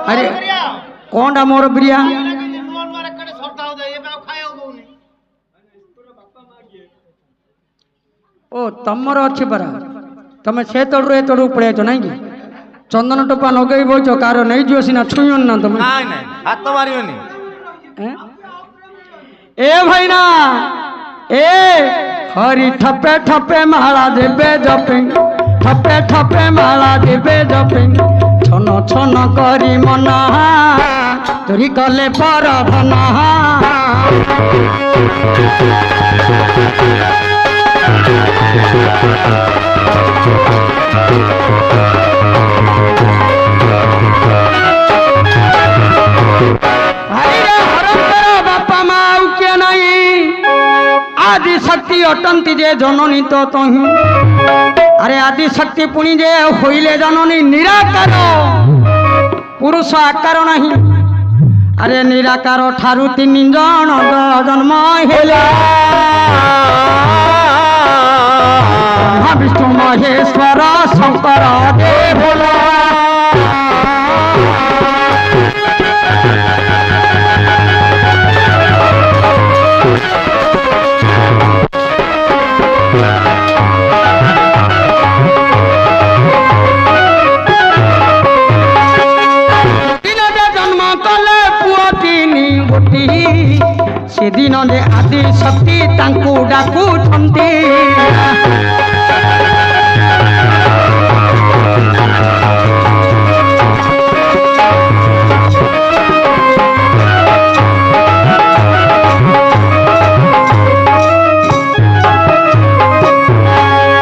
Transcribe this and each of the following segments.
अरे कौन मोर प्रिया ओ तमर अच्छी परा तमें से तड़ू ए तड़ू पड़े ना कि चंदन टोपा लगे बोच कार नहीं जो सीना छुईन ना तुम हाथ मारियोनी ए भाई ना ए हरी ठप्पे ठप्पे माला देबे जपे ठप्पे ठप्पे माला देबे जपे छन छन करी मना तोरी कले पर धना बापा माँ के नहीं आदि शक्ति अटंती जे जननी तो तही अरे आदि शक्ति पुणी जे होइले जननी निराकार पुरुष आकार नहीं अरे निराकार ठारू तीन जन जन्म हेला विष्णु महेश्वर शंकर देवला से दिन दे आदि शक्ति तांकु डाकू छंती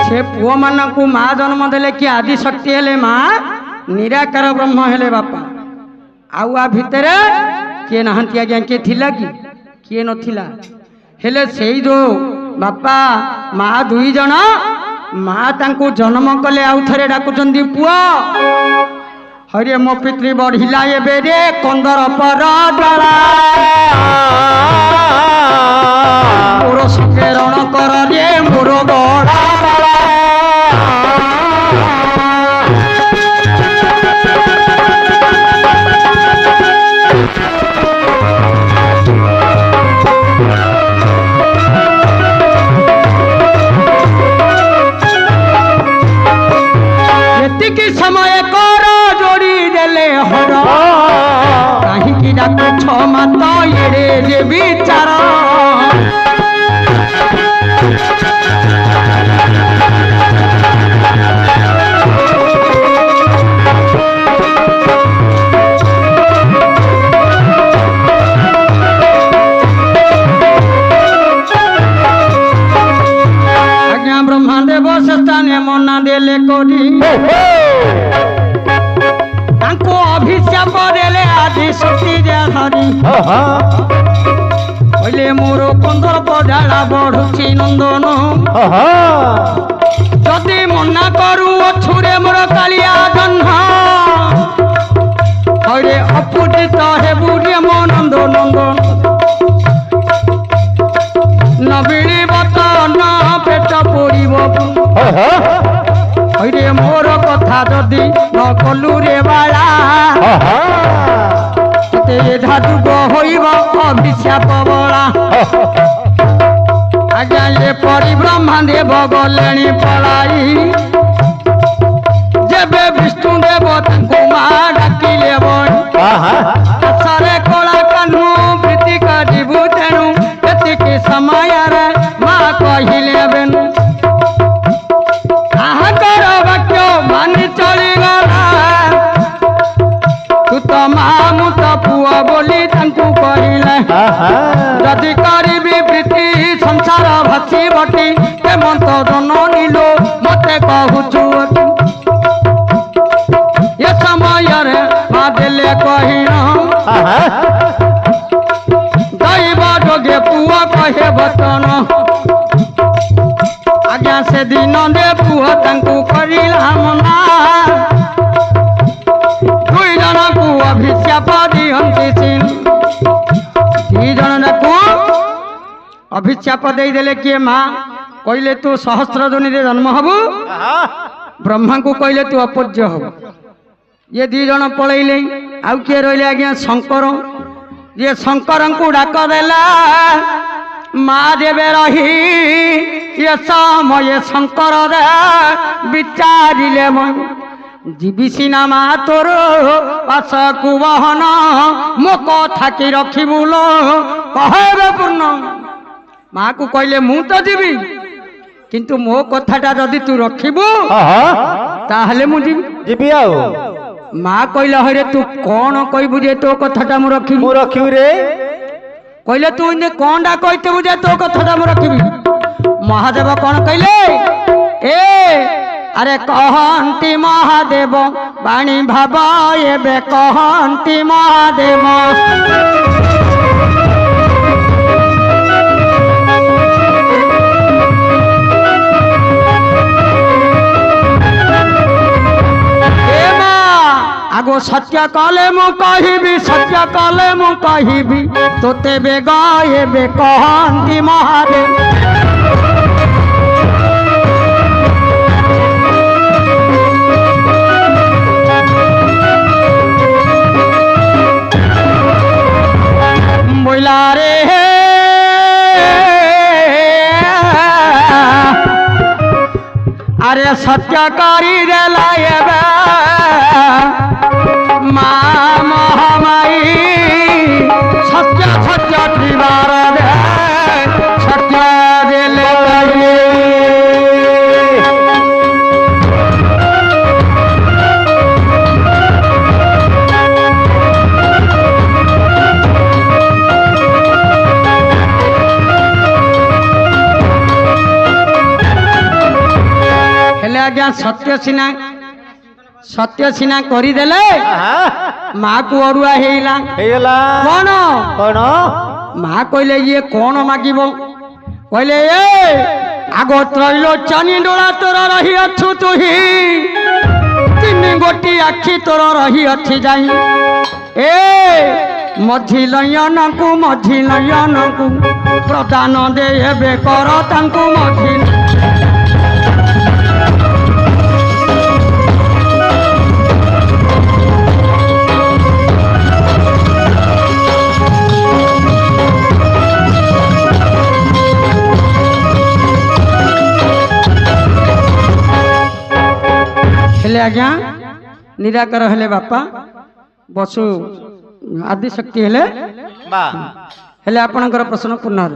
से पुओ मानकु माँ जन्म देले कि आदि शक्ति हेले माँ निराकार ब्रह्म हेले बापा आउ आ भितरे किए नहांती आज्ञा किए थिला किए नथिला हेले सेई जो बापा माँ दुई जन माँ तांको जन्म कले आउ थरे डाकुचंदी पुआ हरे मो पितृ बढ़िला एबे रे कंदर पर ज्वाला मोर संगे रण कर रे मोर गड़ा समय कर जोड़ी देले हर कहीं डाक छमात ये जे विचार आज्ञा ब्रह्मादेव स्थाने मना देले करी अभिशाप देले आदि शक्ति धरी पहले मोर 15 पझाड़ा बढ़ुची नंदन जदि मना करू अछुरे मोर कालिया जन्ह हरे अपूजित हेबु रे मो नंद नंदन नबीणी बतन पेट पोड़ब हरे मोर कथा जदि न कलु रे बाला धातुक होइब अभिशाप बला आज्ञा ये परि ब्रह्मदेव गलेणी पलाई जेबे विष्णु देव तांको माँ डाकिले सरे कला कान्हू प्रीति करिबु तेणु एतिकी समय रे माँ कहिले बेनु वाक्य मानि चली गला तू तो माँ मु तो पुआ बोली तांकु कहिले जदि करिबी प्रीति संसार भासी बटी हेमंत जननी लो मते कहूचु ये समय रे माँ देले कहिन दैव जोगे पुआ कहे बतन आज्ञा से दिन दे पुआ तांकु करिला मना दुई जन को अभिशाप दिहंती दी जन को अभिशाप दे देले किए माँ कहले तू सहस्र जोनि रे जन्म हबु ब्रह्मा को कहले तू अपूज्य हबु ये दी जन पलैले आउ किए रहिले आज्ञा शंकर जे शंकर को डाक देला माँ देवे रही ये समय शंकर रे विचारिले मन जीवी सीना मा तोर पास को बहन मो कथा कि रखिबुल कहे पूर्ण माँ को कहले मु तो जीवी किंतु मो कथाटा जदि तू रखिबु ताहले मु जीवी आ माँ कहला हरे तू कौन कहबु जे तो कथाटा मु रखिबु रे कहले तू इने कौनटा कहते जे तो कथाटा मु रखिबि महादेव कौन कहले ए अरे कहंती महादेव बाणी भाव एबे कहंती महादेव आगो सत्य कले मु कहिबी सत्य कले मु कहिबी तोते बेग एबे कहंती महादेव बोला रे अरे सत्य करी दे लाएबे माँ महामाई सत्य सत्य त्रिवार दे सत्य दे ले आज्ञा सत्य सीना करदेले माँ को अरुआ कौन माँ कहले ये कौन मागिब कहले आग त्रैलोचनी डोला तोर रही अच्छु तुही तीन गोटी आखि तोर रही अच्छी जाई मझी लयन को प्रदान दे कर तांकु मझी आज्ञा निराकर हेले बापा बसु आदि शक्ति हेले आपणकर प्रश्न पूर्ण।